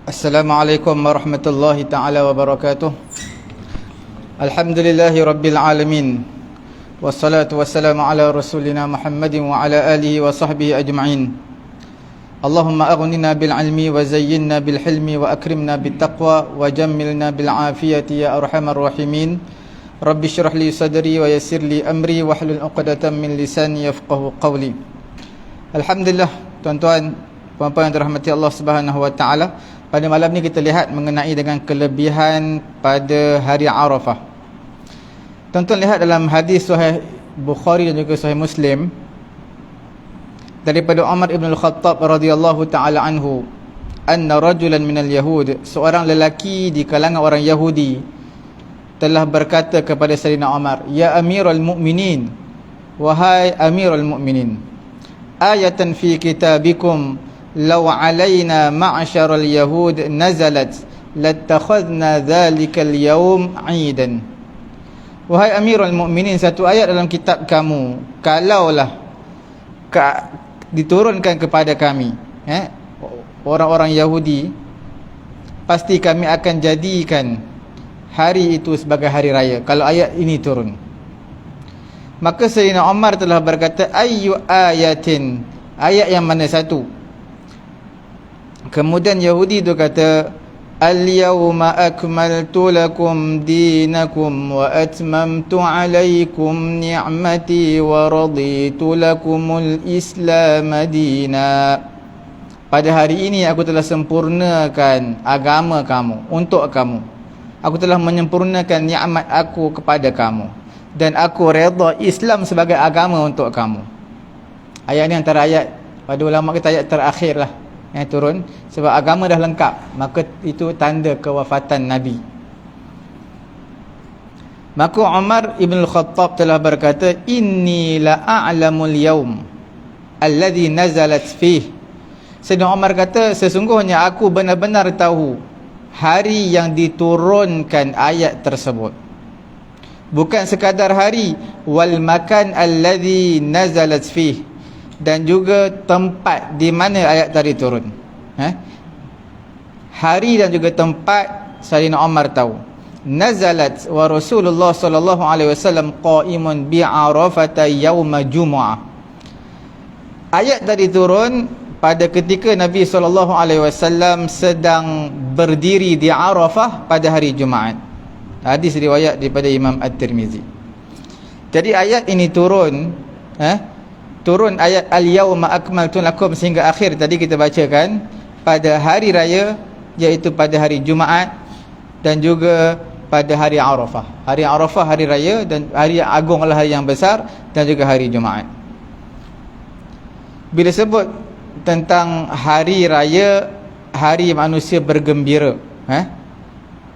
Assalamualaikum warahmatullahi ta'ala wabarakatuh. Alhamdulillahi rabbil alamin. Wassalatu wassalamu ala rasulina Muhammadin wa ala alihi wa sahbihi ajma'in. Allahumma aghnina bil ilmi wa zayyinna bil hilmi wa akrimna bit taqwa wa jammilna bil afiyati ya arhamar rahimin. Rabbi shrah li sadri wa yassir li amri wahlul 'uqdatam min lisani yafqahu qawli. Alhamdulillah, tuan-tuan, puan-puan yang dirahmati Allah Subhanahu wa taala. Pada malam ni kita lihat mengenai dengan kelebihan pada hari Arafah. Tuan-tuan lihat dalam hadis Sahih Bukhari dan juga Sahih Muslim daripada Umar ibn al-Khattab radhiyallahu taala anhu, anna rajulan minal yahud, seorang lelaki di kalangan orang Yahudi telah berkata kepada Sayyidina Umar, ya Amirul Mukminin, wahai Amirul Mukminin, ayatan fi kitabikum law alaina ma'syaral yahud nazalat lattakhadna dhalikal yawm 'idan. Wahai Amirul Mukminin, satu ayat dalam kitab kamu kalaulah diturunkan kepada kami, orang-orang Yahudi, pasti kami akan jadikan hari itu sebagai hari raya kalau ayat ini turun. Maka Sayyidina Umar telah berkata, ayyu ayatin, ayat yang mana satu? Kemudian Yahudi itu kata, al-yawma akmaltu lakum dinakum wa atmamtu alaykum ni'mati wa raditu lakumul islam dina. Pada hari ini aku telah sempurnakan agama kamu untuk kamu. Aku telah menyempurnakan nikmat aku kepada kamu dan aku redha Islam sebagai agama untuk kamu. Ayat ini antara ayat, pada ulama kita ayat terakhir lah yang turun, sebab agama dah lengkap, maka itu tanda kewafatan Nabi. Maka Umar ibn al-Khattab telah berkata, inni la a'lamul yawm alladhi nazalat fih. Sayyidina Umar kata, sesungguhnya aku benar-benar tahu hari yang diturunkan ayat tersebut. Bukan sekadar hari, wal makan alladhi nazalat fih, dan juga tempat di mana ayat tadi turun. Hari dan juga tempat Sayyidina Umar tahu. Nazalat wa Rasulullah sallallahu alaihi wasallam qa'imun bi Arafah yaum Jumu'ah. Ayat tadi turun pada ketika Nabi sallallahu alaihi wasallam sedang berdiri di Arafah pada hari Jumaat. Hadis riwayat daripada Imam At-Tirmizi. Jadi ayat ini turun, turun ayat al-yawma akmaltu lakum sehingga akhir tadi kita bacakan pada hari raya, iaitu pada hari Jumaat dan juga pada hari Arafah. Hari Arafah hari raya dan hari yang agung adalah hari yang besar, dan juga hari Jumaat. Bila sebut tentang hari raya, hari manusia bergembira,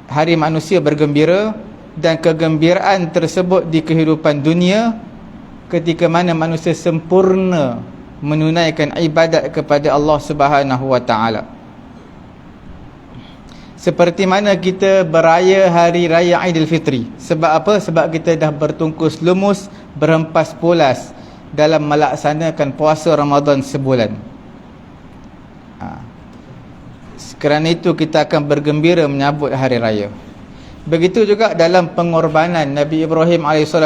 hari manusia bergembira, dan kegembiraan tersebut di kehidupan dunia ketika mana manusia sempurna menunaikan ibadat kepada Allah Subhanahu wa taala. Seperti mana kita beraya hari raya Aidilfitri. Sebab apa? Sebab kita dah bertungkus lumus, berhempas pulas dalam melaksanakan puasa Ramadan sebulan. Kerana itu kita akan bergembira menyambut hari raya. Begitu juga dalam pengorbanan Nabi Ibrahim AS,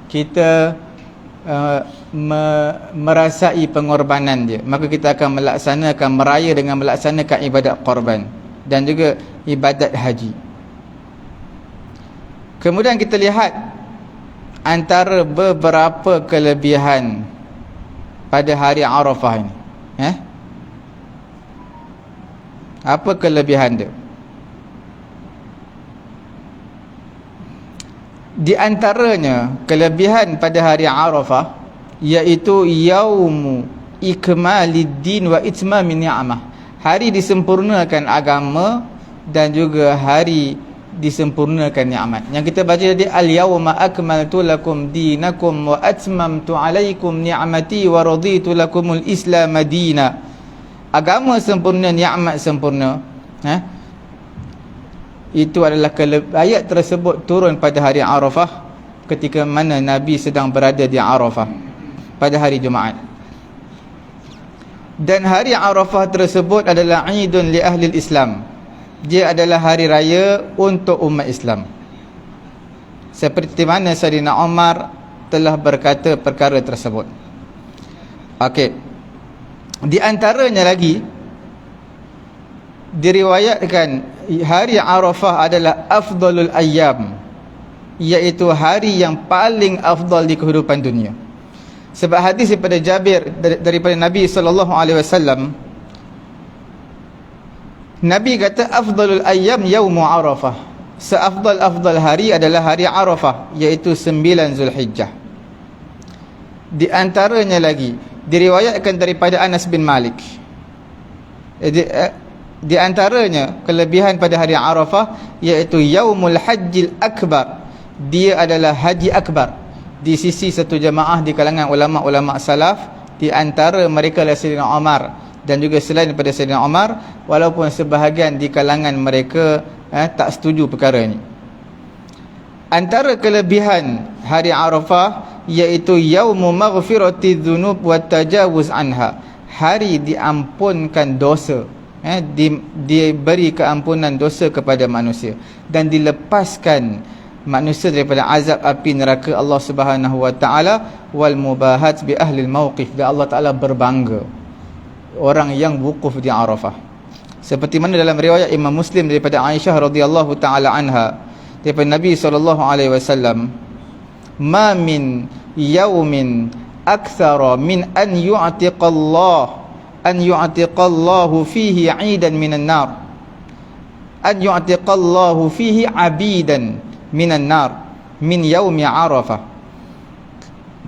kita merasai pengorbanan dia, maka kita akan melaksanakan, meraya dengan melaksanakan ibadat korban dan juga ibadat haji. Kemudian kita lihat antara beberapa kelebihan pada hari Arafah ini. Apa kelebihan dia? Di antaranya kelebihan pada hari Arafah, iaitu yaumu ikmaliddin wa itmamin ni'mah. Hari disempurnakan agama dan juga hari disempurnakan nikmat. Yang kita baca tadi, al-yawma akmaltu lakum dinakum wa atmamtu alaikum ni'mati wa raditu lakumul islam dina. Agama sempurna, nikmat sempurna. Itu adalah ayat tersebut turun pada hari Arafah, ketika mana Nabi sedang berada di Arafah pada hari Jumaat. Dan hari Arafah tersebut adalah Idun li ahli Islam. Dia adalah hari raya untuk umat Islam. Seperti mana Sayyidina Umar telah berkata perkara tersebut. Okey. Di antaranya lagi diriwayatkan hari Arafah adalah afdalul ayyam, iaitu hari yang paling afdal di kehidupan dunia. Sebab hadis daripada Jabir daripada Nabi SAW, Nabi kata afdalul ayyam yaumu Arafah, seafdal-afdal hari adalah hari Arafah, iaitu 9 Zulhijjah. Di antaranya lagi diriwayatkan daripada Anas bin Malik, di antaranya kelebihan pada hari Arafah iaitu yaumul hajjil akbar, dia adalah haji akbar di sisi satu jemaah di kalangan ulama-ulama salaf. Di antara mereka adalah Sayyidina Umar, dan juga selain daripada Sayyidina Umar, walaupun sebahagian di kalangan mereka tak setuju perkara ini. Antara kelebihan hari Arafah iaitu yaumu maghfirati dzunub wa tajawuz anha, hari diampunkan dosa, diberi keampunan dosa kepada manusia dan dilepaskan manusia daripada azab api neraka Allah Subhanahu wa taala, wal mubahat bi ahli al-mauqif, dan Allah Taala berbangga orang yang wukuf di Arafah. Seperti mana dalam riwayat Imam Muslim daripada Aisyah radhiyallahu taala anha, daripada Nabi SAW, ma min yaumin akthara min an yu'tiqallahu fihi 'idan minan nar, an yu'tiqallahu fihi 'abidan minan nar min yaumi Arafah.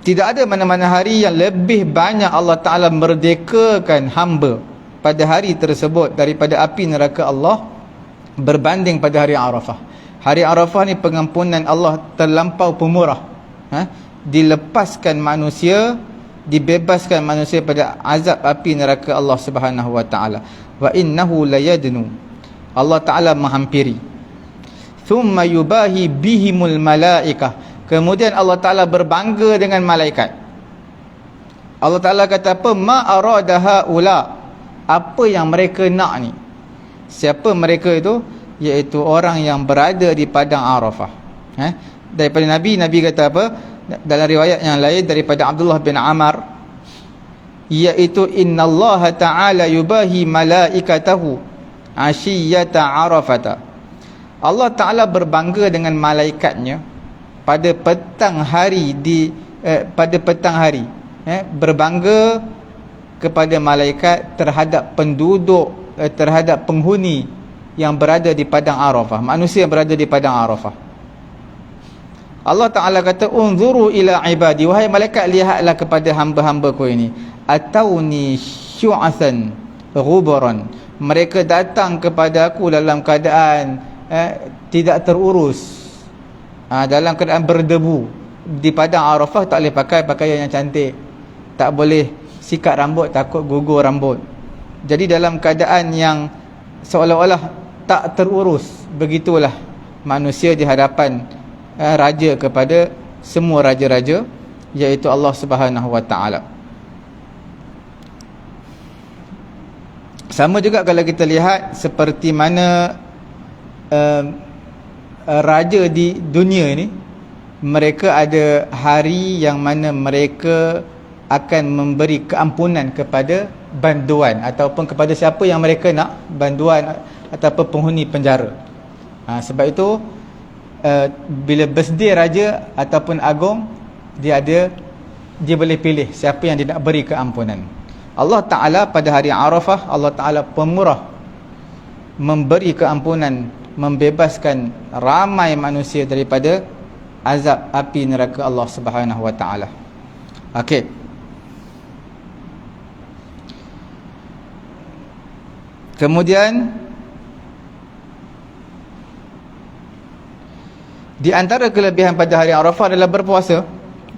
Tidak ada mana-mana hari yang lebih banyak Allah Ta'ala merdekakan hamba pada hari tersebut daripada api neraka Allah berbanding pada hari Arafah. Hari Arafah ni pengampunan Allah terlampau pemurah, dilepaskan manusia, dibebaskan manusia pada azab api neraka Allah Subhanahu wa taala. Wa innahu layadnu, Allah Taala menghampiri. Thumma yubahi bihimul malaikah, kemudian Allah Taala berbangga dengan malaikat. Allah Taala kata apa? Ma aradaha ula, apa yang mereka nak ni. Siapa mereka itu? Iaitu orang yang berada di padang Arafah. Daripada Nabi kata apa? Dalam riwayat yang lain daripada Abdullah bin Amr, iaitu innallaha ta'ala yubahi malaikatahu ashiyata Arafata, Allah Ta'ala berbangga dengan malaikatnya pada petang hari pada petang hari, berbangga kepada malaikat terhadap penduduk, terhadap penghuni yang berada di padang Arafah, manusia yang berada di padang Arafah. Allah Ta'ala kata unzuru ila ibadi, wahai malaikat, lihatlah kepada hamba-hambaku ini, atauni syu'athan ghubaran, mereka datang kepada aku dalam keadaan tidak terurus, dalam keadaan berdebu. Di padang Arafah tak boleh pakai pakaian yang cantik, tak boleh sikat rambut, takut gugur rambut. Jadi dalam keadaan yang seolah-olah tak terurus, begitulah manusia di hadapan raja kepada semua raja-raja, iaitu Allah Subhanahu wa taala. Sama juga kalau kita lihat seperti mana raja di dunia ini, mereka ada hari yang mana mereka akan memberi keampunan kepada banduan ataupun kepada siapa yang mereka nak, banduan ataupun penghuni penjara. Sebab itu bila birthday raja ataupun agung, dia boleh pilih siapa yang dia nak beri keampunan. Allah Ta'ala pada hari Arafah, Allah Ta'ala pemurah, memberi keampunan, membebaskan ramai manusia daripada azab api neraka Allah Subhanahu wa taala. Okey. Kemudian di antara kelebihan pada hari Arafah adalah berpuasa.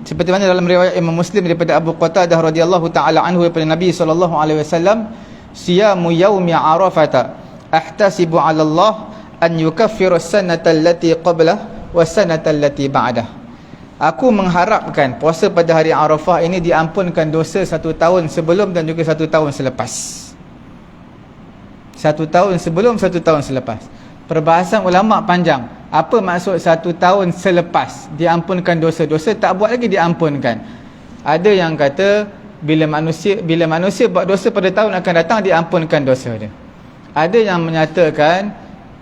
Seperti mana dalam riwayat Imam Muslim daripada Abu Qatadah radhiyallahu taala anhu daripada Nabi sallallahu alaihi wasallam, siyamu yaumi Arafata ahtasibu 'ala Allah an yukaffiru as-sanata allati qablah wa as-sanata allati ba'dah. Aku mengharapkan puasa pada hari Arafah ini diampunkan dosa 1 tahun sebelum dan juga 1 tahun selepas. 1 tahun sebelum, 1 tahun selepas. Perbahasan ulama' panjang. Apa maksud 1 tahun selepas diampunkan dosa? Dosa tak buat lagi diampunkan. Ada yang kata bila manusia buat dosa pada tahun akan datang, diampunkan dosa dia. Ada yang menyatakan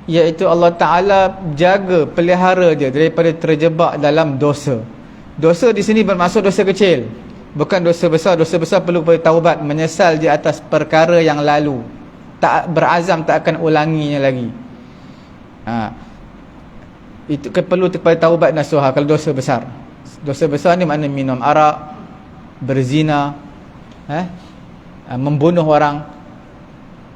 iaitu Allah Ta'ala jaga, pelihara dia daripada terjebak dalam dosa. Dosa di sini bermaksud dosa kecil, bukan dosa besar. Dosa besar perlu bertaubat, menyesal di atas perkara yang lalu, tak berazam tak akan ulanginya lagi. Itu perlu kepada taubat nasuha kalau dosa besar. Dosa besar ni makna minum arak, berzina, membunuh orang.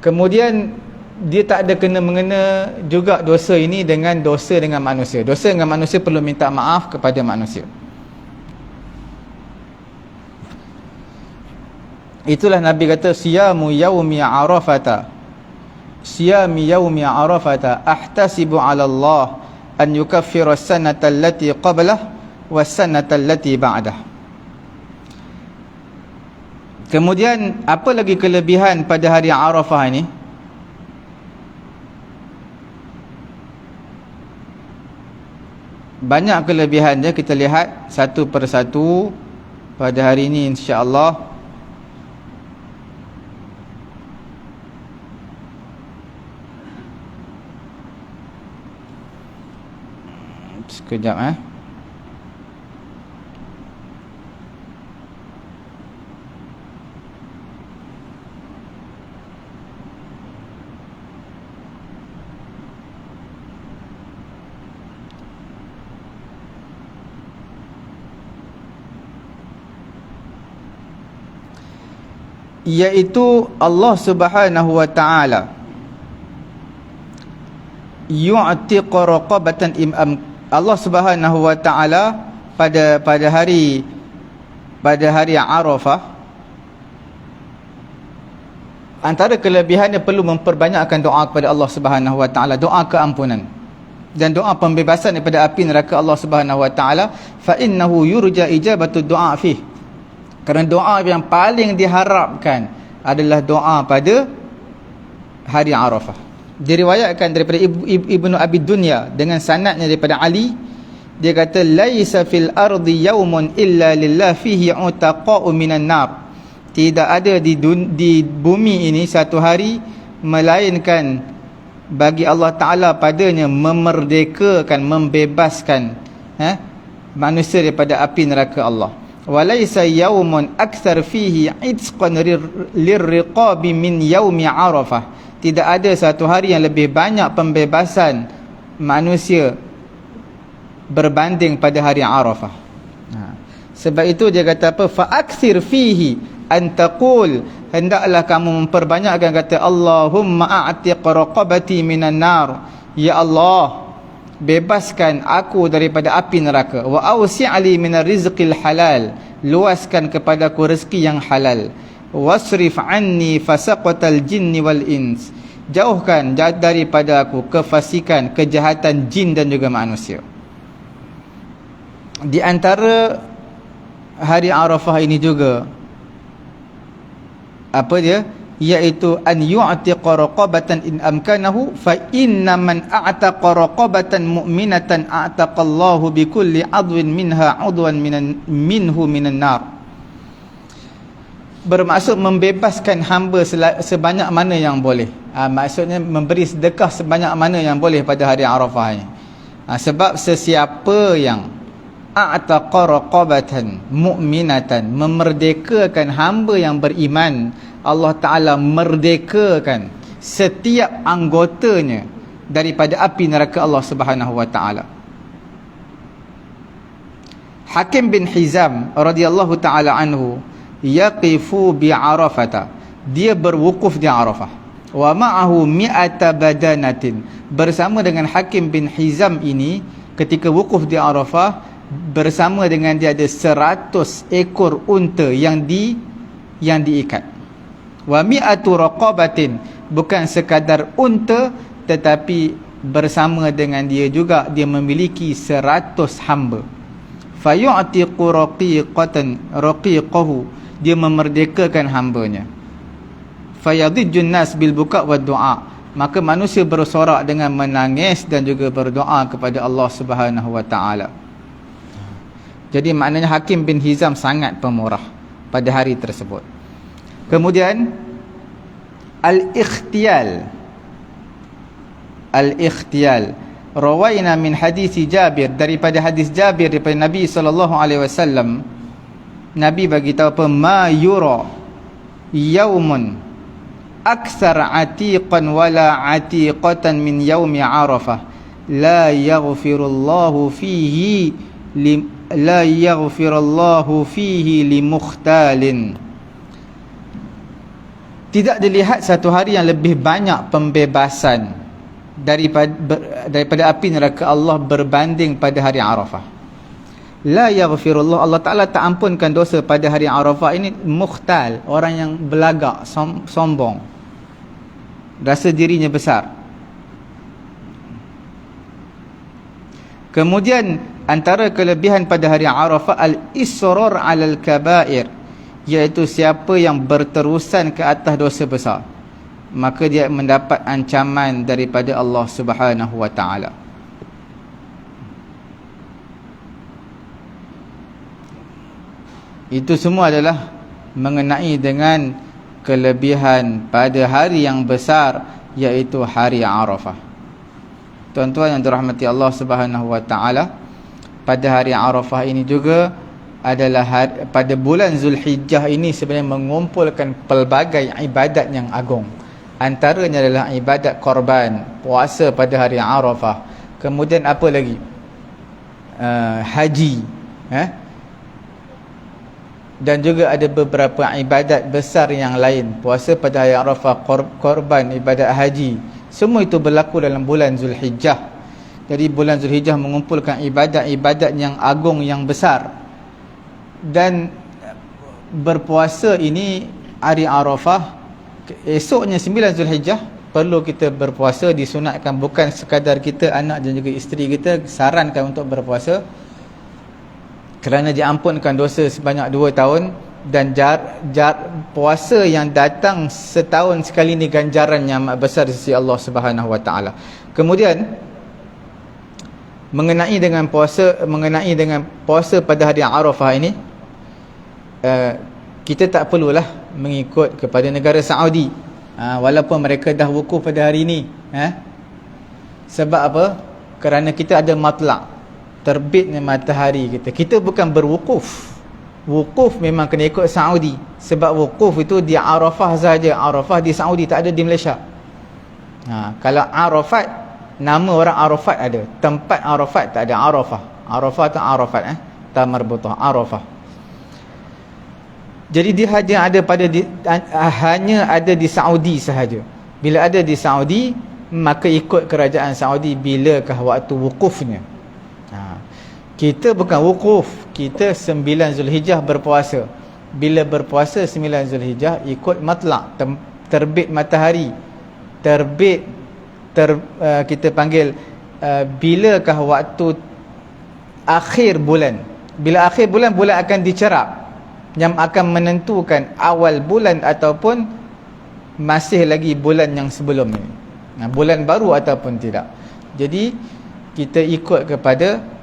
Kemudian dia tak ada kena-mengena juga dosa ini dengan dosa dengan manusia. Dosa dengan manusia perlu minta maaf kepada manusia. Itulah Nabi kata siyamu yaumi arafata, siyami yaumi arafata ahtasibu ala Allah an yukaffira as-sanata allati qablah was-sanata allati ba'dah. Kemudian apa lagi kelebihan pada hari Arafah ini? Banyak kelebihannya, kita lihat satu persatu pada hari ini insya-Allah. Sekejap iaitu Allah Subhanahu wa taala yu'tiqu raqabatan Allah Subhanahu wa taala pada hari Arafah, antara kelebihannya perlu memperbanyakkan doa kepada Allah Subhanahu wa taala, doa keampunan dan doa pembebasan daripada api neraka Allah Subhanahu wa taala. Fa innahu yurja ijabatu du'a fih, kerana doa yang paling diharapkan adalah doa pada hari Arafah. Diriwayatkan daripada Ibnu Abi Dunya dengan sanadnya daripada Ali, dia kata laisa fil ardi yaumun illa lillah fihi utaqa'u minan nar. Tidak ada di bumi ini satu hari melainkan bagi Allah Ta'ala padanya memerdekakan, membebaskan manusia daripada api neraka Allah. Walaysa yaumun akthar fihi itqan lirriqabi min yaumi Arafah. Tidak ada satu hari yang lebih banyak pembebasan manusia berbanding pada hari Arafah. Sebab itu dia kata apa? Fa akthir fihi an taqul, hendaklah kamu memperbanyakkan kata Allahumma a'tiq raqabati minan nar. Ya Allah, bebaskan aku daripada api neraka. Wa awsi'li minar rizqil halal, luaskan kepadaku rezeki yang halal. Wasrif anni fasaqatal jinni wal ins, jauhkan daripada aku kefasikan, kejahatan jin dan juga manusia. Di antara hari Arafah ini juga apa dia? Iaitu an yu'tiqa raqabatan in amkanahu, fa inna man a'taqa raqabatan mu'minatan a'taqallahu bi kulli 'adwin minha 'udwan minhu minan nar. Bermaksud membebaskan hamba sebanyak mana yang boleh. Maksudnya memberi sedekah sebanyak mana yang boleh pada hari Arafah ini. Sebab sesiapa yang a'taqa raqabatan mu'minatan, memerdekakan hamba yang beriman, Allah Ta'ala merdekakan setiap anggotanya daripada api neraka Allah Subhanahu wa Ta'ala. Hakim bin Hizam radhiyallahu ta'ala anhu yaqifu bi Arafata, dia berwukuf di Arafah. Wa ma'ahu mi'ata badanatin, bersama dengan Hakim bin Hizam ini ketika wukuf di Arafah, bersama dengan dia ada 100 ekor unta yang diikat. Wa mi'atu raqabatin, bukan sekadar unta, tetapi bersama dengan dia juga dia memiliki 100 hamba. fayu'tiqu raqiqahu, dia memerdekakan hambanya. Fayadijjun nas bil buka' wad du'a, maka manusia bersorak dengan menangis dan juga berdoa kepada Allah Subhanahu wa taala. Jadi maknanya Hakim bin Hizam sangat pemurah pada hari tersebut. Kemudian al-ikhtiyal. Rawaina min hadis Jabir, daripada hadis Jabir daripada Nabi sallallahu alaihi wasallam, Nabi bagi tahu apa, ma yura yaumun akthar atiqan wala atiqatan min yaumi Arafah la yaghfirullahu fihi limukhtalin. Tidak dilihat satu hari yang lebih banyak pembebasan daripada api neraka Allah berbanding pada hari Arafah. La yaghfirullah, Allah Ta'ala tak ampunkan dosa pada hari Arafah ini mukhtal, orang yang belagak, sombong, rasa dirinya besar. Kemudian antara kelebihan pada hari Arafah al-israr 'alal kabair, iaitu siapa yang berterusan ke atas dosa besar, maka dia mendapat ancaman daripada Allah Subhanahu wa taala. Itu semua adalah mengenai dengan kelebihan pada hari yang besar, iaitu hari Arafah. Tuan-tuan yang dirahmati Allah Subhanahu wa taala, pada hari Arafah ini juga adalah pada bulan Zulhijjah ini sebenarnya mengumpulkan pelbagai ibadat yang agung. Antaranya adalah ibadat korban, puasa pada hari Arafah. Kemudian apa lagi? Haji. Dan juga ada beberapa ibadat besar yang lain. Puasa pada hari Arafah, korban, ibadat haji. Semua itu berlaku dalam bulan Zulhijjah. Jadi bulan Zulhijjah mengumpulkan ibadat-ibadat yang agung, yang besar. Dan berpuasa ini hari Arafah, esoknya 9 Zulhijjah perlu kita berpuasa, disunatkan, bukan sekadar kita, anak dan juga isteri kita sarankan untuk berpuasa, kerana diampunkan dosa sebanyak 2 tahun. Dan puasa yang datang setahun sekali ni ganjarannya amat besar di sisi Allah Subhanahu wa taala. Kemudian mengenai dengan puasa pada hari Arafah ini, kita tak perlulah mengikut kepada negara Saudi, walaupun mereka dah wukuf pada hari ini. Sebab apa? Kerana kita ada matlak, terbitnya matahari kita bukan berwukuf. Wukuf memang kena ikut Saudi, sebab wukuf itu di Arafah saja. Arafah di Saudi, tak ada di Malaysia. Kalau Arafat, nama orang Arafat ada, tempat Arafat tak ada. Arafah tu Arafat, tak marbutah, Arafah. Jadi dia hanya ada di Saudi sahaja. Bila ada di Saudi, maka ikut kerajaan Saudi bilakah waktu wukufnya. Kita bukan wukuf, kita 9 Zulhijjah berpuasa. Bila berpuasa 9 Zulhijjah, ikut matlak, terbit matahari, kita panggil bilakah waktu akhir bulan. Bila akhir bulan, bulan akan dicerap, yang akan menentukan awal bulan ataupun masih lagi bulan yang sebelum ini, bulan baru ataupun tidak. Jadi kita ikut kepada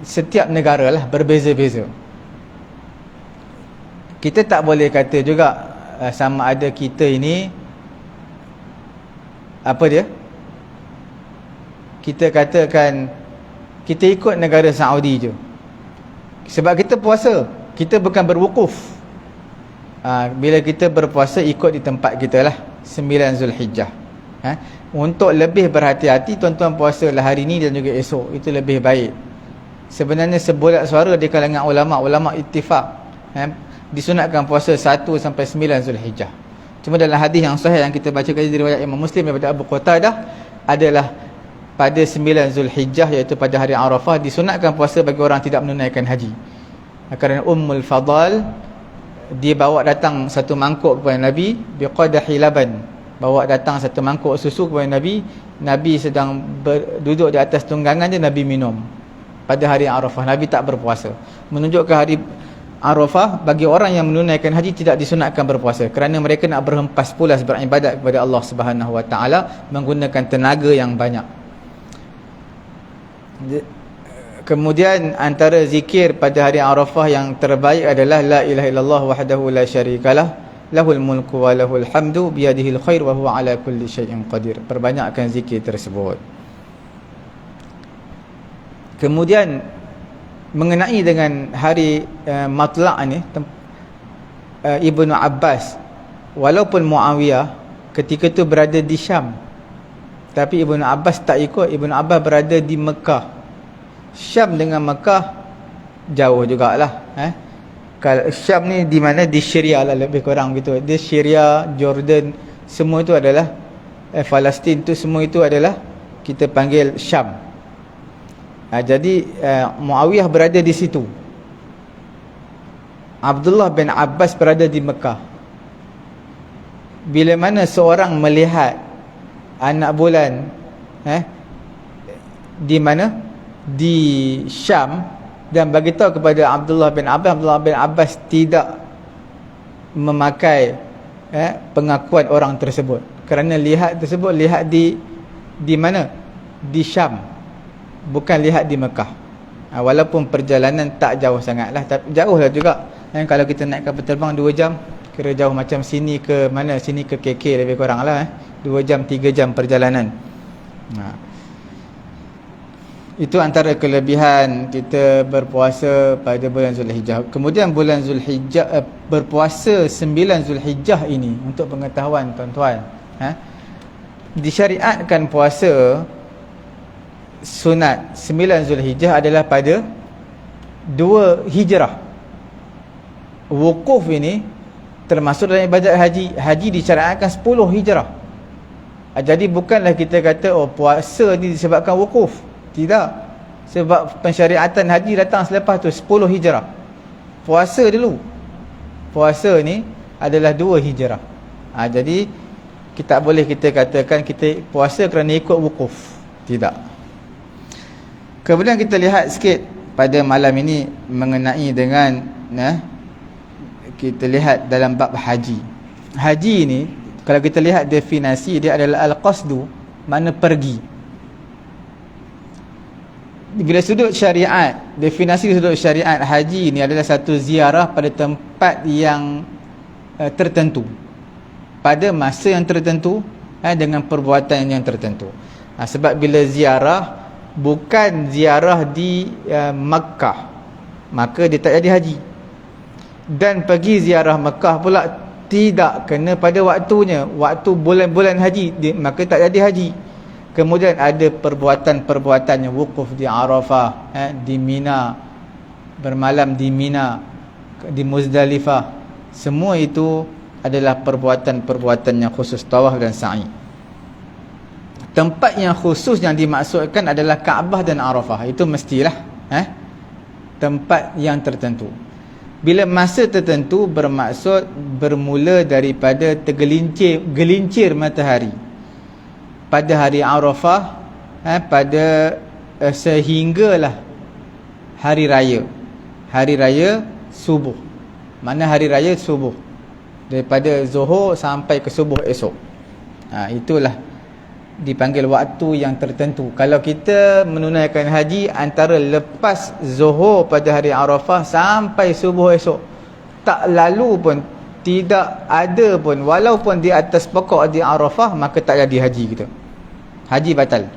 setiap negara lah, berbeza-beza. Kita tak boleh kata juga sama ada kita ini apa dia, kita katakan kita ikut negara Saudi je, sebab kita puasa, kita bukan berwukuf. Bila kita berpuasa, ikut di tempat kita lah, 9 Zulhijjah. Untuk lebih berhati-hati, tuan-tuan puasalah hari ni dan juga esok, itu lebih baik. Sebenarnya sebulat suara di kalangan ulama ittifaq, disunatkan puasa 1 sampai 9 Zulhijjah. Cuma dalam hadis yang sahih yang kita baca dari riwayat Imam Muslim daripada Abu Qatadah, adalah pada 9 Zulhijjah, iaitu pada hari Arafah, disunatkan puasa bagi orang tidak menunaikan haji. Kerana Ummul Fadal, dia bawa datang satu mangkuk kepada Nabi, biqadahi laban, bawa datang satu mangkuk susu kepada Nabi. Nabi sedang duduk di atas tunggangan dia, Nabi minum. pada hari Arafah. Nabi tak berpuasa. Menunjukkan hari Arafah bagi orang yang menunaikan haji tidak disunatkan berpuasa, kerana mereka nak berhempas pulas beribadat kepada Allah Subhanahu Wa Taala menggunakan tenaga yang banyak. Kemudian antara zikir pada hari Arafah yang terbaik adalah la ilaha illallah wahdahu la syarikalah, lahul mulku wa lahul hamdu biyadihil khair wa huwa ala kulli syai'in qadir. Perbanyakkan zikir tersebut. Kemudian mengenai dengan hari Matla' ni, Ibnu Abbas, walaupun Muawiyah ketika tu berada di Syam, tapi Ibnu Abbas tak ikut. Ibnu Abbas berada di Mekah. Syam dengan Mekah jauh jugalah. Kalau Syam ni di mana? Di Syria lah, lebih kurang gitu. Di Syria, Jordan, semua itu adalah Palestin tu, semua itu adalah kita panggil Syam. Jadi Muawiyah berada di situ. Abdullah bin Abbas berada di Mekah. Bila mana seorang melihat anak bulan di mana? Di Syam, dan bagi tahu kepada Abdullah bin Abbas tidak memakai pengakuan orang tersebut, kerana lihat tersebut lihat di mana? Di Syam, bukan lihat di Mekah. Walaupun perjalanan tak jauh sangatlah, tapi jauh lah juga. Kalau kita naik kapal terbang 2 jam, kira jauh macam sini ke mana? Sini ke KK lebih kurang lah 2 jam 3 jam perjalanan. Itu antara kelebihan kita berpuasa pada bulan Zulhijjah. Kemudian bulan Zulhijjah, berpuasa 9 Zulhijjah ini, untuk pengetahuan tuan-tuan, disyariatkan puasa sunat 9 Zulhijjah adalah pada 2 Hijrah. Wukuf ini termasuk dalam ibadat haji. Haji disyariatkan 10 Hijrah. Jadi bukanlah kita kata puasa ni disebabkan wukuf. Tidak. Sebab pensyariatan haji datang selepas tu, 10 Hijrah. Puasa dulu. Puasa ni adalah 2 Hijrah. Jadi kita boleh kita katakan kita puasa kerana ikut wukuf. Tidak. Kemudian kita lihat sikit pada malam ini mengenai dengan kita lihat dalam bab haji. Haji ni kalau kita lihat definisi dia adalah al-qasdu, makna pergi. Bila sudut syariat, definisi sudut syariat, haji ni adalah satu ziarah pada tempat yang tertentu, pada masa yang tertentu, dengan perbuatan yang tertentu. Sebab bila ziarah bukan ziarah di Makkah, maka dia tak jadi haji. Dan pergi ziarah Makkah pula tidak kena pada waktunya, waktu bulan-bulan haji, maka tak jadi haji. Kemudian ada perbuatan-perbuatan yang wukuf di Arafah, di Mina, bermalam di Mina, di Muzdalifah. Semua itu adalah perbuatan-perbuatan yang khusus, tawaf dan sa'i. Tempat yang khusus yang dimaksudkan adalah Kaabah dan Arafah. Itu mestilah tempat yang tertentu. Bila masa tertentu bermaksud bermula daripada gelincir matahari pada hari Arafah, pada sehinggalah hari raya subuh. Mana hari raya subuh, daripada zuhur sampai ke subuh esok. Itulah dipanggil waktu yang tertentu. Kalau kita menunaikan haji antara lepas zuhur pada hari Arafah sampai subuh esok, tak lalu pun, tidak ada pun, walaupun di atas pokok di Arafah, maka tak jadi haji kita. Haji batal,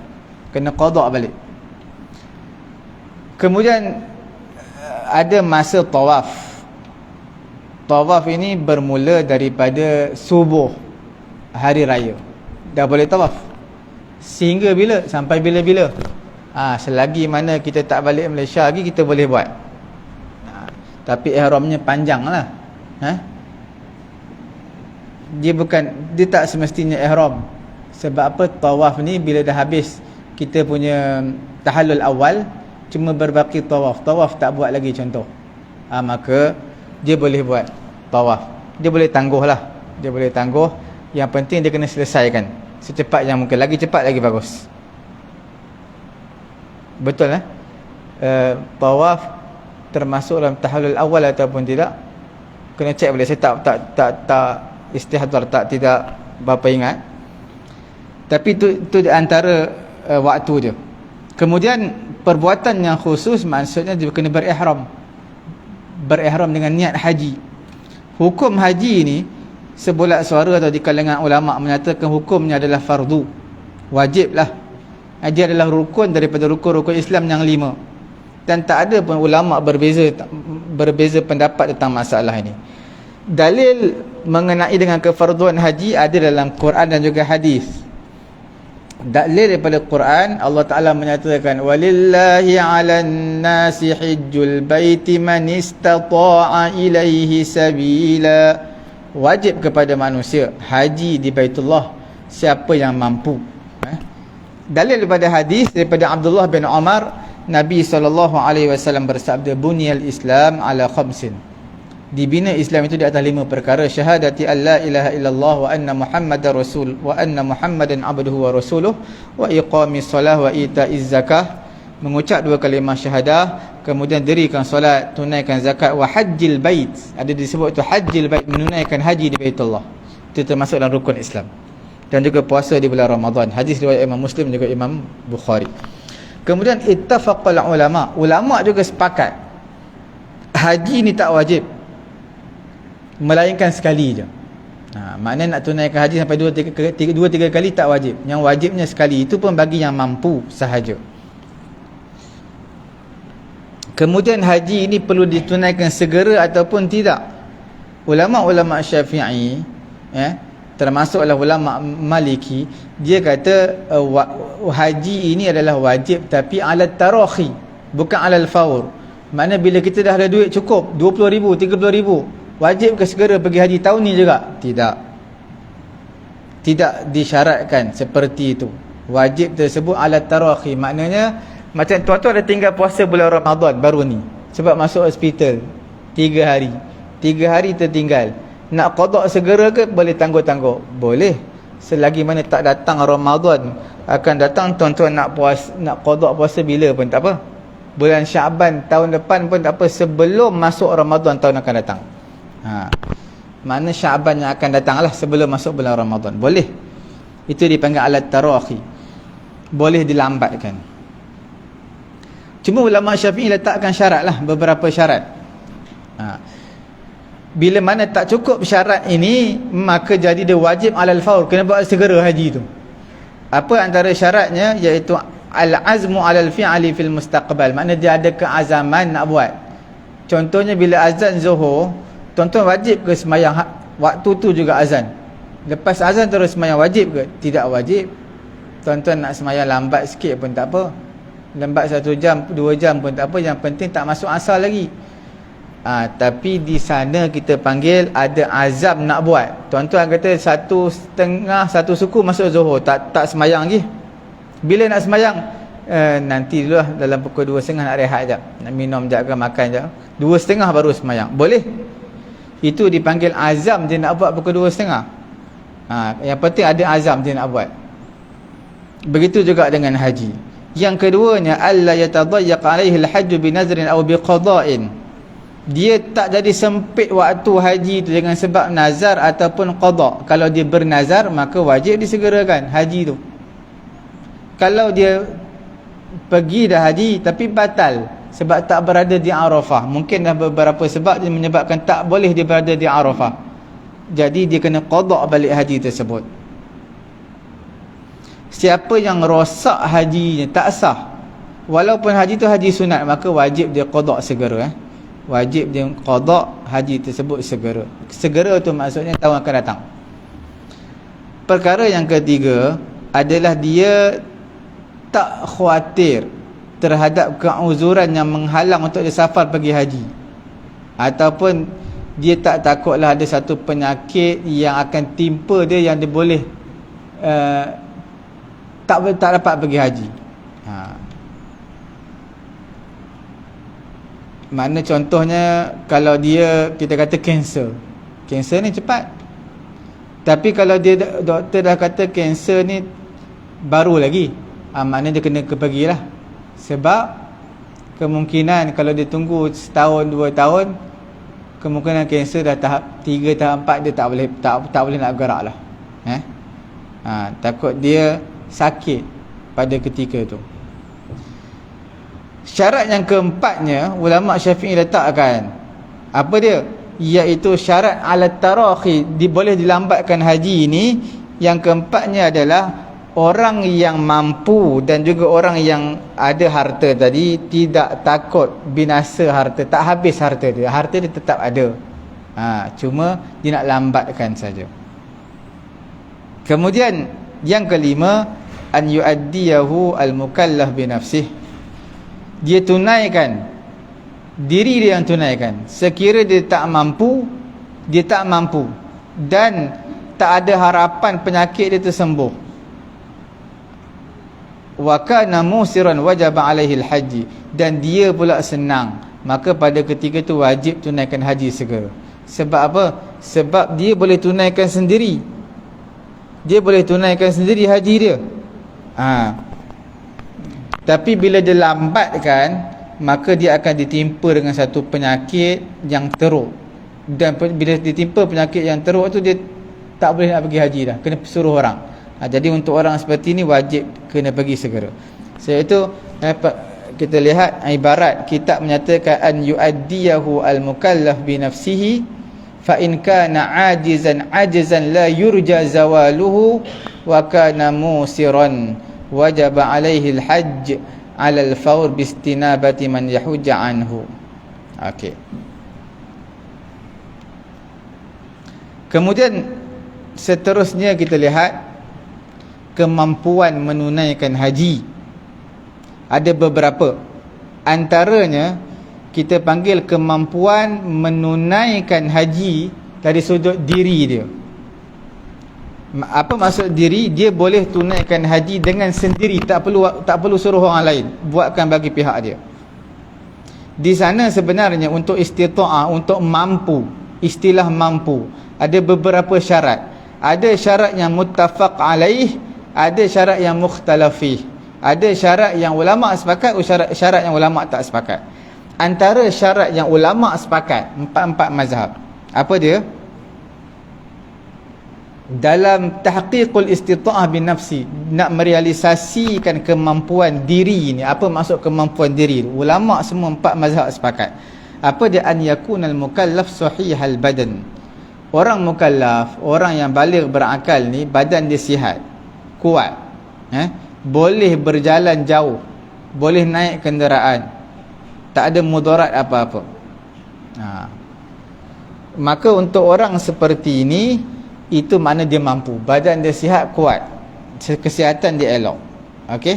kena qada balik. Kemudian ada masa tawaf. Tawaf ini bermula daripada subuh hari raya, dah boleh tawaf. Sehingga bila? Sampai bila-bila. Selagi mana kita tak balik Malaysia lagi, kita boleh buat. Tapi ihramnya panjang lah. Dia tak semestinya ihram. Sebab apa? Tawaf ni bila dah habis kita punya tahallul awal, cuma berbaki tawaf. Tawaf tak buat lagi contoh. Maka dia boleh buat tawaf. Dia boleh tangguh lah. Dia boleh tangguh. Yang penting dia kena selesaikan secepat yang mungkin. Lagi cepat lagi bagus. Betul tawaf termasuk dalam tahallul awal ataupun tidak, kena cek boleh. Saya tak istihdar, tidak berapa ingat, tapi itu di antara waktu dia. Kemudian perbuatan yang khusus maksudnya dia kena berihram dengan niat haji. Hukum haji ni sebulat suara atau di kalangan ulama menyatakan hukumnya adalah fardu, wajib lah. Haji adalah rukun daripada rukun-rukun Islam yang 5, dan tak ada pun ulama berbeza pendapat tentang masalah ini. Dalil mengenai dengan kefarduan haji ada dalam Quran dan juga hadis. Dalil daripada Quran, Allah Ta'ala menyatakan walillahi 'alan nasi hajjul baiti man istata'a ilaihi sabila. Wajib kepada manusia haji di Baitullah siapa yang mampu. Dalil daripada hadis daripada Abdullah bin Umar, Nabi SAW bersabda, bunyal Islam ala khamsin. Dibina Islam itu di atas 5 perkara: syahadati an la ilaha illallah wa anna muhammadar rasul wa anna muhammadan abduhu wa rasuluh wa iqamis salah wa ita'iz zakah, mengucap 2 kalimah syahadah, kemudian dirikan solat, tunaikan zakat, wa hajjil bait, ada disebut itu hajjil bait, menunaikan haji di Baitullah. Itu termasuk dalam rukun Islam. Dan juga puasa di bulan Ramadan. Hadis riwayat Imam Muslim juga Imam Bukhari. Kemudian ittafaqal ulama juga sepakat haji ni tak wajib, melainkan sekali je. Maknanya nak tunaikan haji sampai 2-3 kali tak wajib. Yang wajibnya sekali, itu pun bagi yang mampu sahaja. Kemudian haji ini perlu ditunaikan segera ataupun tidak. Ulama-ulama Syafi'i, termasuklah ulama Maliki, dia kata haji ini adalah wajib tapi ala tarakhi, bukan ala al-fawr. Maknanya bila kita dah ada duit cukup 20,000, 30,000, wajib ke segera pergi haji tahun ni juga? Tidak disyaratkan seperti itu. Wajib tersebut ala tarakhi, maknanya macam tuan-tuan ada tinggal puasa bulan Ramadan baru ni sebab masuk hospital 3 hari tertinggal, nak qada segera ke? Boleh tangguh-tangguh? Boleh, selagi mana tak datang Ramadan. Akan datang tuan-tuan nak qada puasa bila pun tak apa, bulan Syaban tahun depan pun tak apa, sebelum masuk Ramadan tahun akan datang. Mana Syaban yang akan datang lah sebelum masuk bulan Ramadan, boleh. Itu dipanggil alat tarakhi, boleh dilambatkan. Cuma ulama Syafi'i letakkan syarat lah, beberapa syarat. Bila mana tak cukup syarat ini, maka jadi dia wajib alal faur, kena buat segera haji tu. Apa antara syaratnya? Iaitu al-azmu alal fi'ali fil mustaqbal, maknanya dia ada keazaman nak buat. Contohnya bila azan Zuhur, tuan-tuan wajib ke semayang waktu tu juga azan? Lepas azan terus semayang, wajib ke? Tidak wajib. Tuan-tuan nak semayang lambat sikit pun tak apa, lambat 1 jam 2 jam pun tak apa, yang penting tak masuk asar lagi. Tapi di sana kita panggil ada azam nak buat. Tuan-tuan kata 1.30 1 suku masuk Zuhur, tak semayang lagi. Bila nak semayang? Nanti dulu lah, dalam pukul 2.30 nak rehat jap, nak minum jap ke makan jap, 2.30 baru semayang. Boleh. Itu dipanggil azam dia nak buat pukul 2.30. Yang penting ada azam dia nak buat. Begitu juga dengan haji. Yang keduanya, alla yatadayyaq alaihi al-hajj bi nazrin aw bi qada'in. Dia tak jadi sempit waktu haji itu dengan sebab nazar ataupun qada'. Kalau dia bernazar, maka wajib disegerakan haji tu. Kalau dia pergi dah haji tapi batal sebab tak berada di Arafah, mungkin dah beberapa sebab dia menyebabkan tak boleh dia berada di Arafah, jadi dia kena qada' balik haji tersebut. Siapa yang rosak hajinya, tak sah, walaupun haji tu haji sunat, maka wajib dia qada' segera. Wajib dia qada' haji tersebut segera. Segera tu maksudnya tahun akan datang. Perkara yang ketiga adalah dia tak khawatir terhadap keuzuran yang menghalang untuk dia safar pergi haji, ataupun dia tak takutlah ada satu penyakit yang akan timpa dia yang dia boleh tak dapat pergi haji. Makna contohnya, kalau dia, kita kata kanser ni cepat, tapi kalau dia doktor dah kata kanser ni baru lagi, maknanya dia kena pergilah. Sebab kemungkinan kalau dia tunggu setahun 2 tahun, kemungkinan kanser dah tahap 3 tahap 4 dia tak boleh nak bergerak lah. Takut dia sakit pada ketika tu. Syarat yang keempatnya ulama Syafi'i letakkan, apa dia? Iaitu syarat alat tarakhi, boleh dilambatkan haji ini. Yang keempatnya adalah orang yang mampu dan juga orang yang ada harta tadi tidak takut binasa harta, tak habis harta dia. Harta dia tetap ada. Cuma dia nak lambatkan saja. Kemudian yang kelima, an yuaddiyahu al-mukallaf bi nafsihi. Dia tunaikan, diri dia yang tunaikan. Sekira dia tak mampu dan tak ada harapan penyakit dia tersembuh. Wa kana musiran wajaba alaihi al-haji, dan dia pula senang, maka pada ketika itu wajib tunaikan haji segera. Sebab apa? Sebab dia boleh tunaikan sendiri. Dia boleh tunaikan sendiri haji dia. Tapi bila dia lambatkan, maka dia akan ditimpa dengan satu penyakit yang teruk. Dan bila ditimpa penyakit yang teruk tu, dia tak boleh nak pergi haji dah, kena suruh orang. Jadi untuk orang seperti ni wajib kena pergi segera. Sebab itu kita lihat ibarat kitab menyatakan an yuaddiyahu al-mukallaf bi nafsihi fa in kana ajizan la yurja zawaluhu wa kana musiran wajaba alaihi al-hajj ala al-fawr bi istinabati man yahujja anhu. Okey. Kemudian seterusnya kita lihat kemampuan menunaikan haji. Ada beberapa. Antaranya kita panggil kemampuan menunaikan haji dari sudut diri dia. Apa maksud diri? Dia boleh tunaikan haji dengan sendiri, tak perlu suruh orang lain buatkan bagi pihak dia. Di sana sebenarnya untuk istita'ah, untuk mampu, istilah mampu, ada beberapa syarat. Ada syarat yang muttafaq alaih, ada syarat yang mukhtalafih. Ada syarat yang ulama sepakat, syarat yang ulama tak sepakat. Antara syarat yang ulama sepakat, empat mazhab, apa dia? Dalam tahqiqul istita'ah bin nafsi, nak merealisasikan kemampuan diri ni. Apa maksud kemampuan diri? Ulama semua 4 mazhab sepakat. Apa dia? An yakunal mukallaf sahihal badan. Orang mukallaf, orang yang baligh berakal ni, badan dia sihat, kuat, boleh berjalan jauh, boleh naik kenderaan, tak ada mudarat apa-apa. Maka untuk orang seperti ini, itu makna dia mampu, badan dia sihat, kuat, kesihatan dia elok. Okey,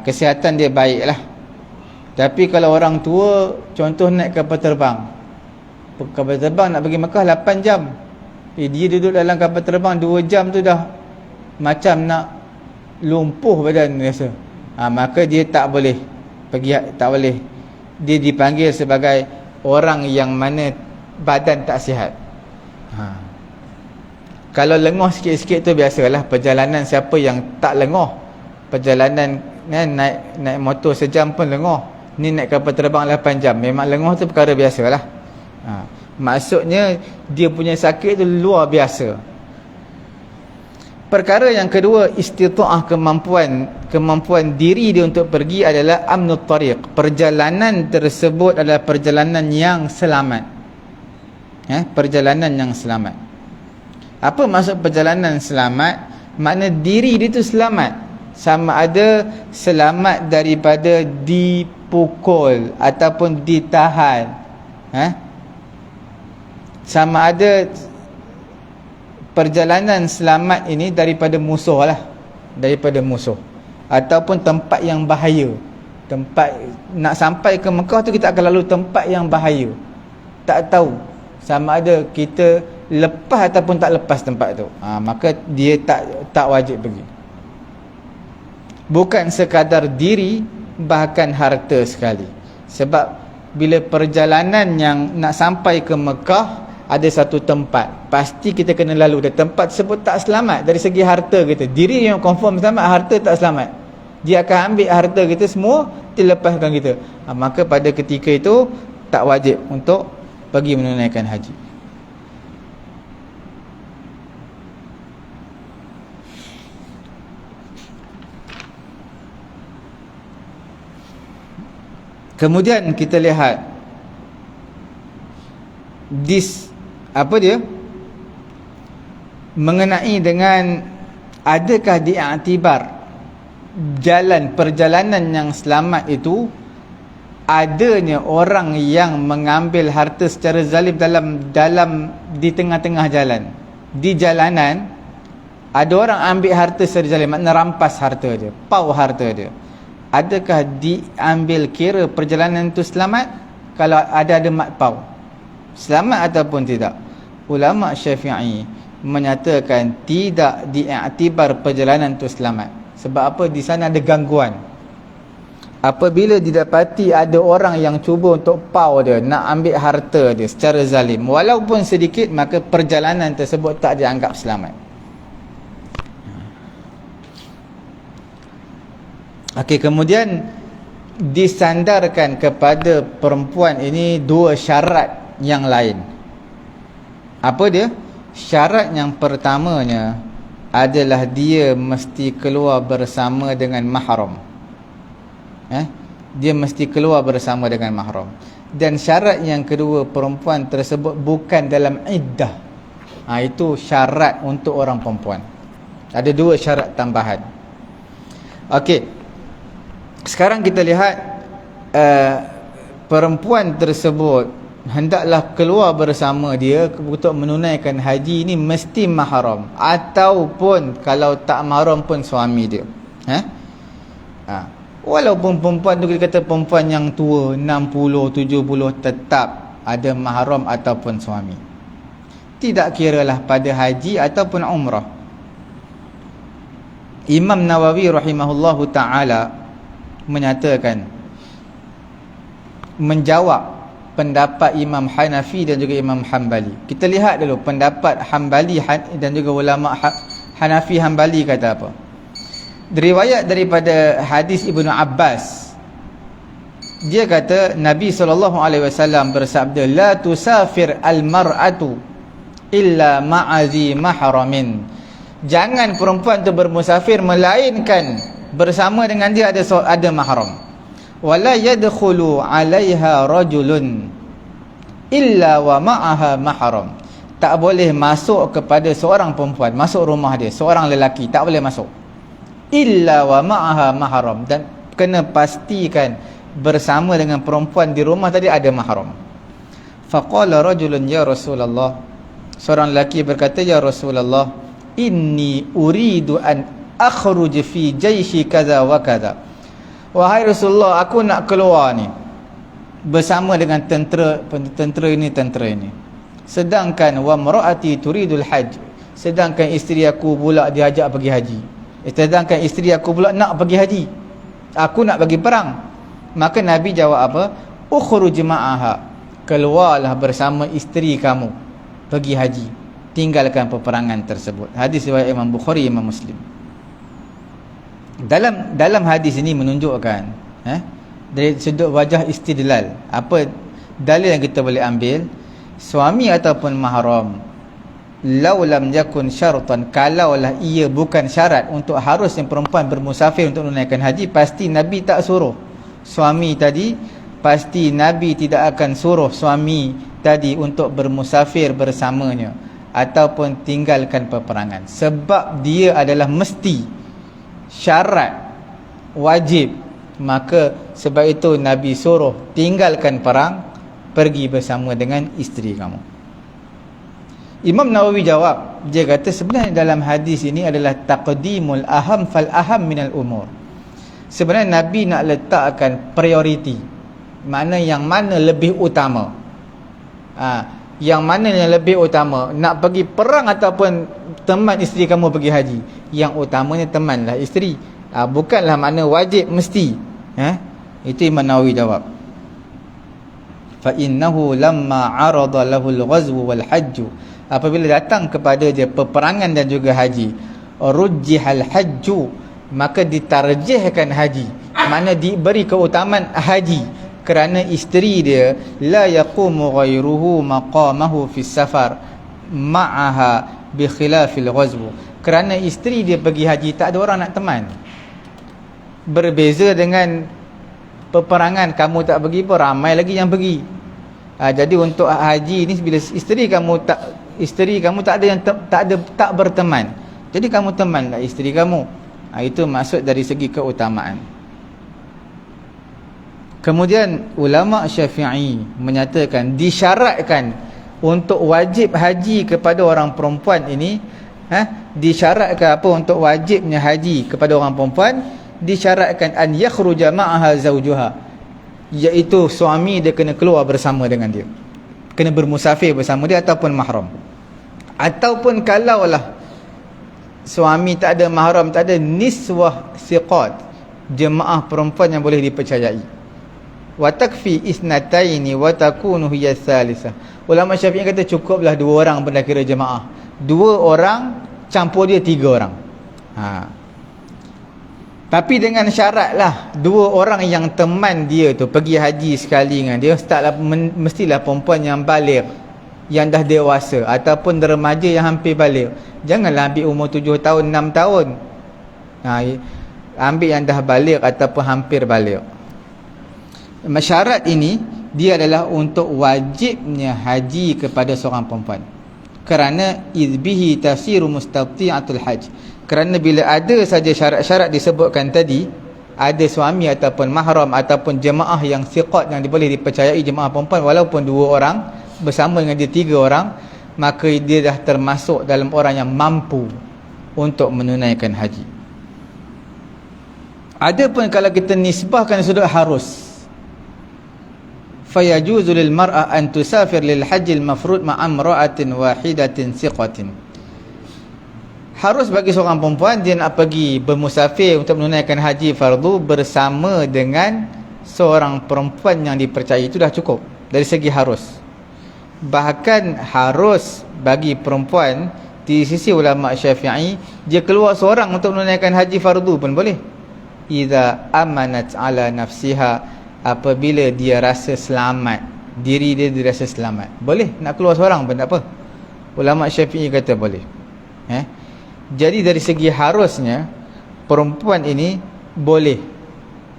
kesihatan dia baiklah. Tapi kalau orang tua, contoh naik kapal terbang nak pergi Mekah 8 jam, dia duduk dalam kapal terbang 2 jam tu dah macam nak lumpuh badan rasa. Maka dia tak boleh pergi, tak boleh. Dia dipanggil sebagai orang yang mana badan tak sihat. Kalau lengoh sikit-sikit tu biasalah. Perjalanan siapa yang tak lengoh? Perjalanan naik motor sejam pun lengoh. Ni naik kapal terbang 8 jam. Memang lengoh tu perkara biasalah. Maksudnya dia punya sakit tu luar biasa. Perkara yang kedua, istita'ah, kemampuan diri dia untuk pergi adalah amnut tariq. Perjalanan tersebut adalah perjalanan yang selamat. Perjalanan yang selamat. Apa maksud perjalanan selamat? Makna diri dia tu selamat. Sama ada selamat daripada dipukul ataupun ditahan. Sama ada perjalanan selamat ini daripada musuh lah, daripada musuh, ataupun tempat yang bahaya. Tempat nak sampai ke Mekah tu, kita akan lalu tempat yang bahaya, tak tahu sama ada kita lepas ataupun tak lepas tempat tu. Maka dia tak wajib pergi. Bukan sekadar diri, bahkan harta sekali. Sebab bila perjalanan yang nak sampai ke Mekah, ada satu tempat pasti kita kena lalu, dan tempat tersebut tak selamat dari segi harta kita. Diri yang confirm selamat, harta tak selamat. dia akan ambil harta kita semua, dilepaskan kita. Maka pada ketika itu tak wajib untuk pergi menunaikan haji. Kemudian kita lihat mengenai dengan adakah diiktibar perjalanan yang selamat itu adanya orang yang mengambil harta secara zalim di tengah-tengah jalan. Di jalanan ada orang ambil harta secara zalim, maknanya rampas harta dia, pau harta dia. Adakah diambil kira perjalanan itu selamat kalau ada mat pau? Selamat ataupun tidak? Ulama Syafi'i menyatakan tidak diiktibar perjalanan itu selamat. Sebab apa? Di sana ada gangguan. Apabila didapati ada orang yang cuba untuk pau dia, nak ambil harta dia secara zalim, walaupun sedikit, maka perjalanan tersebut tak dianggap selamat. Okey, kemudian disandarkan kepada perempuan ini dua syarat yang lain. Apa dia? Syarat yang pertamanya adalah dia mesti keluar bersama dengan mahram. Dia mesti keluar bersama dengan mahram. Dan syarat yang kedua, perempuan tersebut bukan dalam iddah. Itu syarat untuk orang perempuan. Ada dua syarat tambahan. Okey. Sekarang kita lihat perempuan tersebut hendaklah keluar bersama dia untuk menunaikan haji ini mesti mahram, ataupun kalau tak mahram pun suami dia. Walaupun perempuan tu kita kata perempuan yang tua 60, 70, tetap ada mahram ataupun suami. Tidak kiralah pada haji ataupun umrah. Imam Nawawi rahimahullahu ta'ala menyatakan, menjawab pendapat Imam Hanafi dan juga Imam Hanbali. Kita lihat dulu pendapat Hanbali dan juga ulama Hanafi Hanbali kata apa. Riwayat daripada hadis Ibnu Abbas, dia kata Nabi SAW bersabda, la tusafir al-mar'atu illa ma'azi mahramin. Jangan perempuan tu bermusafir melainkan bersama dengan dia ada mahram. Wala yadkhulu 'alaiha rajulun illa wa ma'aha mahram. Tak boleh masuk kepada seorang perempuan, masuk rumah dia, seorang lelaki tak boleh masuk illa wa ma'aha mahram, dan kena pastikan bersama dengan perempuan di rumah tadi ada mahram. Faqala rajulun ya Rasulullah, seorang lelaki berkata, ya Rasulullah, inni uridu an akhruj fi jaishi kaza wa kaza. Wahai Rasulullah, aku nak keluar ni bersama dengan tentera ini. Sedangkan wa mar'ati turidul hajj, sedangkan isteri aku pula diajak pergi haji. Sedangkan isteri aku pula nak pergi haji. Aku nak pergi perang. Maka Nabi jawab apa? Ukhruj ma'aha, keluarlah bersama isteri kamu pergi haji, tinggalkan peperangan tersebut. Hadis riwayat Imam Bukhari, Imam Muslim. Dalam hadis ini menunjukkan dari sudut wajah istidlal, apa dalil yang kita boleh ambil? Suami ataupun mahram, lau lam yakun syartan, kalaulah ia bukan syarat untuk harusnya perempuan bermusafir untuk menunaikan haji, pasti Nabi tak suruh suami tadi, pasti Nabi tidak akan suruh suami tadi untuk bermusafir bersamanya ataupun tinggalkan peperangan, sebab dia adalah mesti, syarat, wajib. Maka sebab itu Nabi suruh tinggalkan perang, pergi bersama dengan isteri kamu. Imam Nawawi jawab, dia kata sebenarnya dalam hadis ini adalah taqdimul aham fal aham minal umur. Sebenarnya Nabi nak letakkan prioriti, mana yang mana lebih utama. Yang mana yang lebih utama, nak pergi perang ataupun teman isteri kamu pergi haji? Yang utamanya temanlah isteri, bukanlah makna wajib mesti. Itu Imam Nawawi jawab. Fa innahu lamma arada lahu al-ghazwu wal hajj, apabila datang kepada dia peperangan dan juga haji, rujjihal hajju, maka ditarjihkan haji, makna diberi keutamaan haji, kerana isteri dia la yaqumu ghairuhu maqamahu fi safar ma'aha bi khilafil ghazw, kerana isteri dia pergi haji tak ada orang nak teman. Berbeza dengan peperangan, kamu tak pergi pun ramai lagi yang pergi. Jadi untuk haji ni, bila isteri kamu tak ada yang tak berteman, jadi kamu temanlah isteri kamu. Itu maksud dari segi keutamaan. Kemudian ulama Syafi'i menyatakan disyaratkan untuk wajib haji kepada orang perempuan ini, disyaratkan apa untuk wajibnya haji kepada orang perempuan? Disyaratkan an yakhruja ma'aha zawjuha, iaitu suami dia kena keluar bersama dengan dia, kena bermusafir bersama dia ataupun mahram. Ataupun kalaulah suami tak ada mahram, tak ada, niswah siqat, jemaah perempuan yang boleh dipercayai. Wa takfi isnataini wa takunu hiya thalithah. Ulama Syafi'i kata cukuplah 2 orang pun dah kira jemaah. 2 orang campur dia 3 orang. Tapi dengan syaratlah 2 orang yang teman dia tu pergi haji sekali dengan dia, mestilah perempuan yang baligh, yang dah dewasa, ataupun remaja yang hampir baligh. Janganlah ambil umur 7 tahun 6 tahun. Ambil yang dah baligh ataupun hampir baligh. Syarat ini dia adalah untuk wajibnya haji kepada seorang perempuan, kerana idbihi tasiru mustati'atul hajj, kerana bila ada saja syarat-syarat disebutkan tadi, ada suami ataupun mahram ataupun jemaah yang siqat, yang boleh dipercayai jemaah perempuan, walaupun 2 orang bersama dengan dia 3 orang, maka dia dah termasuk dalam orang yang mampu untuk menunaikan haji. Adapun kalau kita nisbahkan sudut harus, fayajuzu lil mar'a an tusafir lil hajjil mafrud ma'a imra'atin wahidatin siqatin. Harus bagi seorang perempuan, dia nak pergi bermusafir untuk menunaikan haji fardu bersama dengan seorang perempuan yang dipercayai, itu dah cukup dari segi harus. Bahkan harus bagi perempuan di sisi ulama Syafi'i, dia keluar seorang untuk menunaikan haji fardu pun boleh, idza amanat ala nafsiha, apabila dia rasa selamat, diri dia dirasa selamat, boleh nak keluar seorang pun tak apa. Ulama Syafi'i kata boleh. Jadi dari segi harusnya, perempuan ini boleh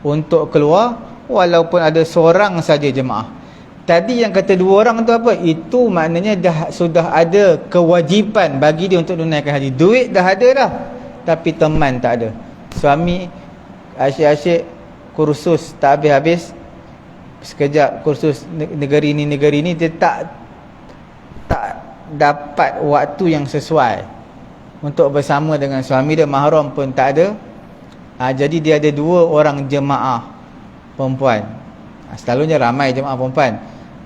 untuk keluar walaupun ada seorang saja jemaah. Tadi yang kata 2 orang tu apa? Itu maknanya sudah ada kewajipan bagi dia untuk menunaikan haji. Duit dah ada dah, tapi teman tak ada. Suami asyik-asyik kursus tak habis-habis, sekejap kursus negeri ni, dia tak dapat waktu yang sesuai untuk bersama dengan suami dia, mahram pun tak ada. Jadi dia ada 2 orang jemaah perempuan. Selalunya ramai jemaah perempuan,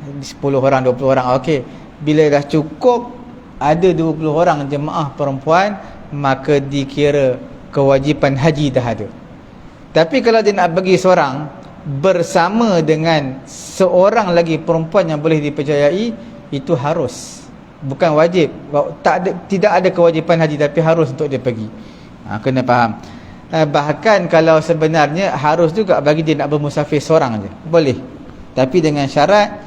10 orang 20 orang, okey. Bila dah cukup ada 20 orang jemaah perempuan, maka dikira kewajipan haji dah ada. Tapi kalau dia nak pergi seorang bersama dengan seorang lagi perempuan yang boleh dipercayai, itu harus, bukan wajib. Tidak ada kewajipan haji, tapi harus untuk dia pergi. Kena faham. Bahkan kalau sebenarnya harus juga bagi dia nak bermusafir seorang je, boleh, tapi dengan syarat,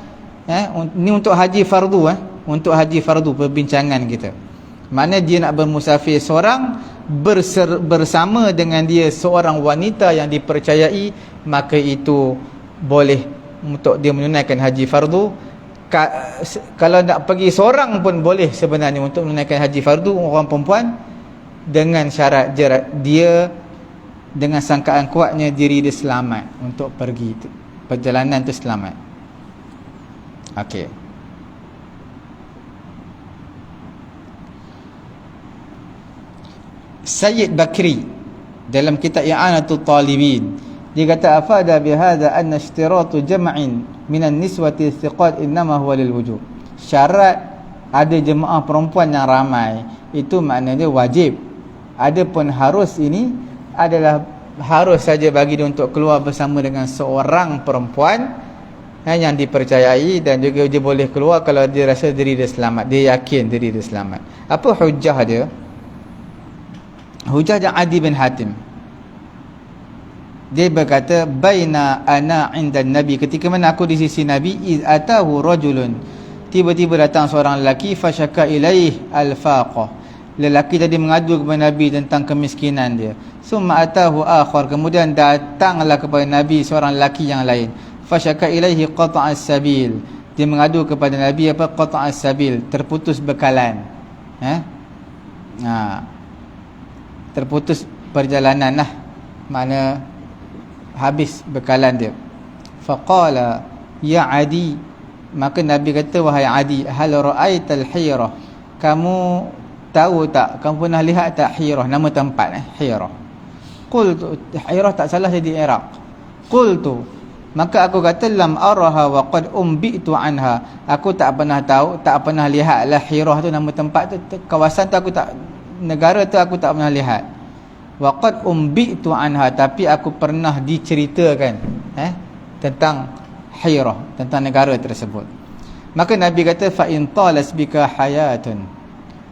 ni untuk haji fardu, untuk haji fardu perbincangan kita, makna dia nak bermusafir seorang bersama dengan dia seorang wanita yang dipercayai, maka itu boleh untuk dia menunaikan haji fardu. Kalau nak pergi seorang pun boleh sebenarnya untuk menunaikan haji fardu orang perempuan, dengan syarat dia dengan sangkaan kuatnya diri dia selamat untuk pergi perjalanan tu selamat. Okey. Sayyid Bakri dalam kitab I'anatul Talibin, dia kata afada bihadza anna ishtiratu jam'in minan niswati thiqat innama huwa lil wujub. Syarat ada jemaah perempuan yang ramai itu maknanya wajib. Adapun harus ini adalah harus saja bagi dia untuk keluar bersama dengan seorang perempuan yang dipercayai, dan juga dia boleh keluar kalau dia rasa diri dia selamat, dia yakin diri dia selamat. Apa hujah dia? Hujah Adi bin Hatim. Dia berkata, baina ana 'inda nabi, ketika mana aku di sisi Nabi, iz atahu rajulun, tiba-tiba datang seorang lelaki, fasyaka ilaih al-faqah, lelaki tadi mengadu kepada Nabi tentang kemiskinan dia. Summa atahu akhar, kemudian datanglah kepada Nabi seorang lelaki yang lain, fasyaka ilaihi qata'as sabil, dia mengadu kepada Nabi apa? Qata'as sabil, terputus bekalan. Terputus perjalanan lah, makna habis bekalan dia. Faqala ya Adi, maka Nabi kata, wahai Adi, hal ra'aital hirah, kamu tahu tak, kamu pernah lihat tak Hirah, nama tempat Hirah. Qultu, Hirah tak salah di Iraq. Qultu, maka aku kata, lam araha wa qad umbitu anha, aku tak pernah tahu, tak pernah lihat lah Hirah tu, nama tempat tu, kawasan tu aku tak, negara tu aku tak pernah lihat. Wa qad umbitu anha, tapi aku pernah diceritakan tentang Hirah, tentang negara tersebut. Maka Nabi kata, fa in talas bika hayatun,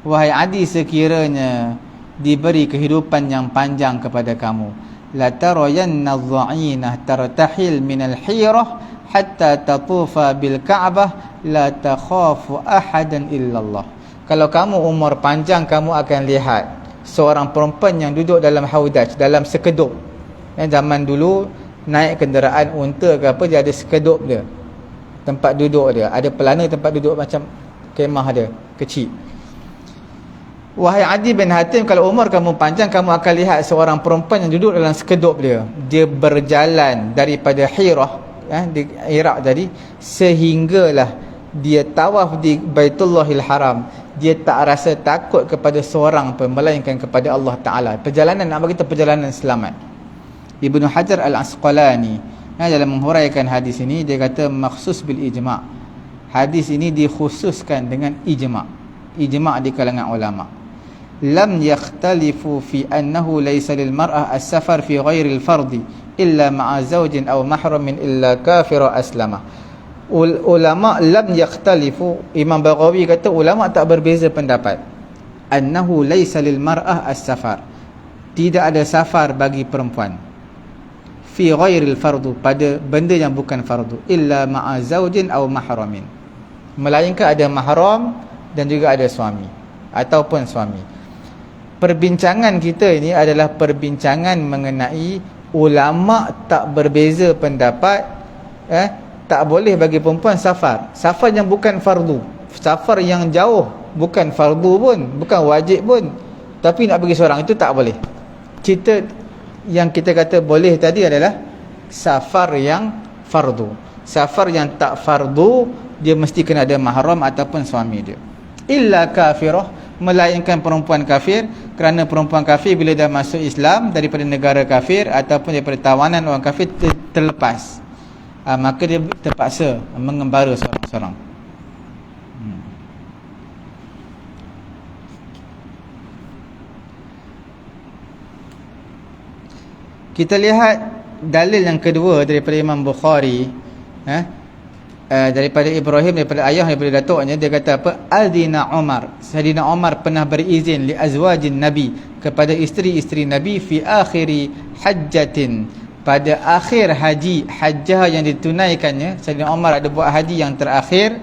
wahai Adi, sekiranya diberi kehidupan yang panjang kepada kamu, la tarayanna adh-dha'inah tartahil minal Hirah hatta tatufa bil Ka'bah la takhafu ahadan illallah. Kalau kamu umur panjang, kamu akan lihat seorang perempuan yang duduk dalam haudaj, dalam sekedup. Zaman dulu naik kenderaan unta ke apa, dia ada sekedup dia, tempat duduk dia, ada pelana tempat duduk macam kemah dia kecil. Wahai Adi bin Hatim, kalau umur kamu panjang, kamu akan lihat seorang perempuan yang duduk dalam sekedup dia. Dia berjalan daripada Hirah di Iraq tadi, sehinggalah dia tawaf di Baitullahil Haram. Dia tak rasa takut kepada seorang pun, melainkan kepada Allah Ta'ala. Perjalanan, nak bagi kita perjalanan selamat. Ibnu Hajar Al-Asqalani dalam menghuraikan hadis ini, dia kata makhsus bil ijma', hadis ini dikhususkan dengan ijma', ijma' di kalangan ulama'. Lam yakhtalifu fi annahu laysa lil mar'ah as-safar fi ghairi al-fardi illa ma'a zawjin aw mahramin illa kafira aslama. Ulama lam yakhtalifu, Imam Baghawi kata ulama tak berbeza pendapat, annahu laysa lil mar'ah as-safar, tidak ada safar bagi perempuan, fi ghairil fardu, pada benda yang bukan fardu, illa ma'a zawjin aw mahramin, melainkan ada mahram dan juga ada suami ataupun suami. Perbincangan kita ini adalah perbincangan mengenai ulama tak berbeza pendapat, tak boleh bagi perempuan safar, safar yang bukan fardu, safar yang jauh, bukan fardu pun, bukan wajib pun, tapi nak bagi seorang, itu tak boleh. Yang kita kata boleh tadi adalah safar yang fardu. Safar yang tak fardu, dia mesti kena ada mahram ataupun suami dia. Illa kafirah, melainkan perempuan kafir, kerana perempuan kafir bila dah masuk Islam daripada negara kafir ataupun daripada tawanan orang kafir terlepas, maka dia terpaksa mengembara seorang-seorang. Kita lihat dalil yang kedua daripada Imam Bukhari, daripada Ibrahim, daripada ayah, daripada datuknya. Dia kata apa? Aldina Umar, Sayyidina Umar pernah berizin li azwajin Nabi, kepada isteri-isteri Nabi, fi akhiri hajjatin, pada akhir haji, hajjah yang ditunaikannya. Sayyidina Umar ada buat haji yang terakhir,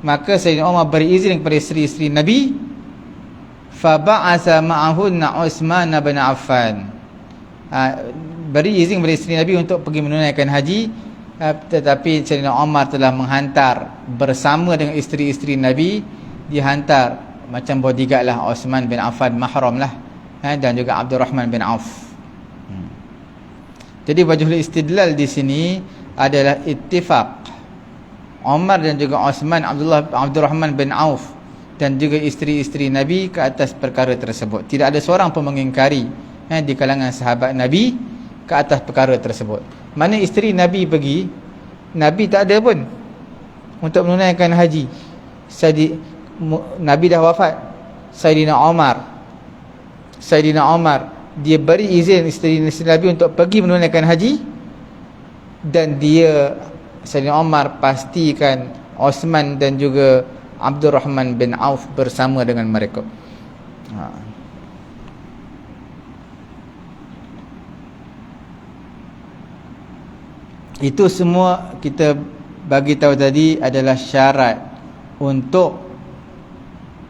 maka Sayyidina Umar berizin kepada isteri-isteri Nabi, fa ba'asa ma'ahunna Uthman bin Affan, beri izin kepada isteri Nabi untuk pergi menunaikan haji, tetapi Sayyidina Umar telah menghantar bersama dengan isteri-isteri Nabi, dihantar macam bodyguard lah, Uthman bin Affan, mahram lah, dan juga Abdurrahman bin Auf. Jadi wajhul istidlal di sini adalah ittifaq Umar dan juga Uthman, Abdurrahman bin Auf dan juga isteri-isteri Nabi ke atas perkara tersebut. Tidak ada seorang pun mengingkari di kalangan sahabat Nabi ke atas perkara tersebut. Mana isteri Nabi pergi, Nabi tak ada pun untuk menunaikan haji. Nabi dah wafat. Sayyidina Umar dia beri izin isteri Nabi untuk pergi menunaikan haji, dan dia, Sayyidina Umar, pastikan Uthman dan juga Abdurrahman bin Auf bersama dengan mereka. Itu semua kita bagi tahu tadi adalah syarat untuk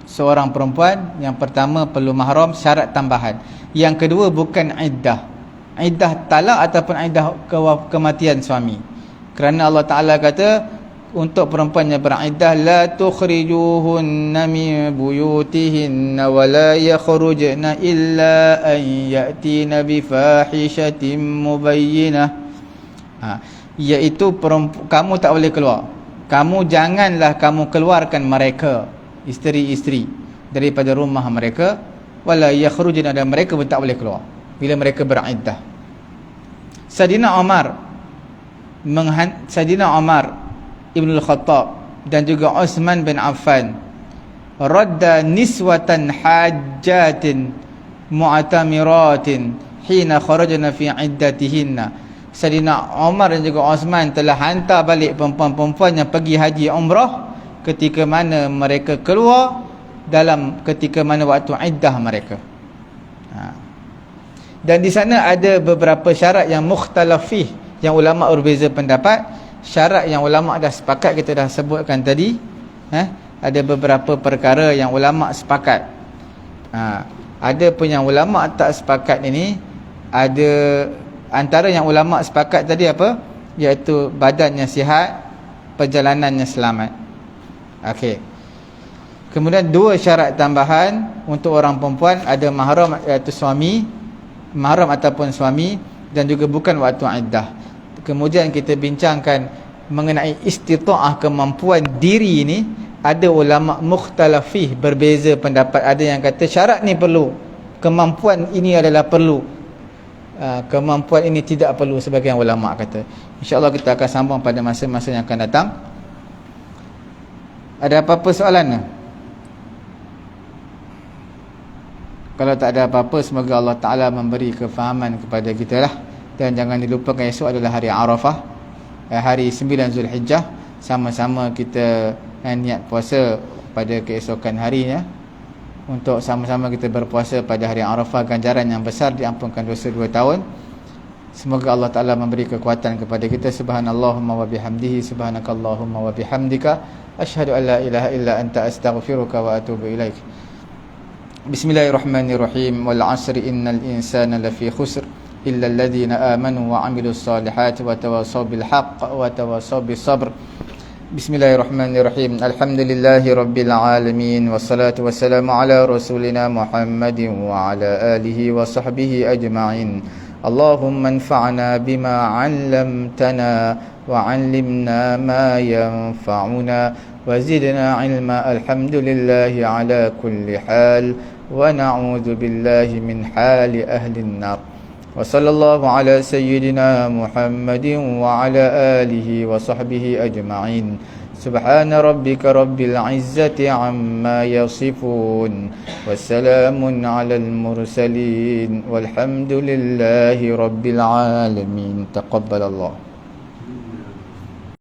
seorang perempuan. Yang pertama perlu mahram, syarat tambahan. Yang kedua bukan iddah. Iddah talak ataupun iddah kematian suami. Kerana Allah Ta'ala kata untuk perempuan yang beriddah, la tukhrijuhunna min buyutihinna wa la yakhrujna illa an ya'tina bi fahishatin mubayyinah. Iaitu kamu tak boleh keluar. Janganlah kamu keluarkan mereka, isteri-isteri, daripada rumah mereka. Wala yakhrujna, dan mereka pun tak boleh keluar bila mereka beriddah. Sayyidina Umar Ibn al-Khattab dan juga Uthman bin Affan radda niswatan hajjatin mu'tamiratin hina kharajna fi iddatihinna. Sayyidina Umar dan juga Uthman telah hantar balik perempuan-perempuan yang pergi haji umrah ketika mana mereka keluar ketika mana waktu iddah mereka. Dan di sana ada beberapa syarat yang mukhtalaf fih, yang ulama berbeza pendapat. Syarat yang ulama dah sepakat kita dah sebutkan tadi. Ada beberapa perkara yang ulama sepakat. Ada pun yang ulama tak sepakat ini. Ada antara yang ulama sepakat tadi apa? Iaitu badannya sihat, perjalanannya selamat. Okey. Kemudian dua syarat tambahan untuk orang perempuan, ada mahram iaitu suami, mahram ataupun suami, dan juga bukan waktu iddah. Kemudian kita bincangkan mengenai istita'ah, kemampuan diri ini. Ada ulama mukhtalafih, berbeza pendapat. Ada yang kata syarat ni perlu, kemampuan ini adalah perlu, kemampuan ini tidak perlu, sebagian ulama kata. InsyaAllah kita akan sambung pada masa-masa yang akan datang. Ada apa-apa soalan? Kalau tak ada apa-apa, semoga Allah Ta'ala memberi kefahaman kepada kita lah. Dan jangan dilupakan esok adalah hari Arafah, hari 9 Zulhijjah. Sama-sama kita niat puasa pada keesokan harinya, untuk sama-sama kita berpuasa pada hari Arafah, ganjaran yang besar, diampunkan dosa 2 tahun. Semoga Allah Ta'ala memberi kekuatan kepada kita. Subhanallahumma wa bihamdihi, subhanakallahumma wa bihamdika, asyhadu an la ilaha illa anta, astaghfiruka wa atubu ilaik. Bismillahirrahmanirrahim. Wal 'asri innal insana lafi khusr illa alladhina amanu wa 'amilus solihati wa tawassaw bil haqq wa tawassaw bis sabr. Bismillahirrahmanirrahim. Alhamdulillahi rabbil alamin, wassalatu wassalamu ala rasulina Muhammadin wa ala alihi wa sahbihi ajma'in. Allahumma anfa'na bima 'allamtana wa 'allimna ma yanfa'una wa zidna 'ilma. Alhamdulillahi ala kulli hal wa na'udzu billahi min hali ahli an-nar. Wa sallallahu ala sayyidina Muhammadin wa ala alihi wa sahbihi ajma'in. Subhana rabbika rabbil izzati amma yasifun, wassalamun alal mursalin, walhamdulillahi rabbil alamin. Taqabbalallah.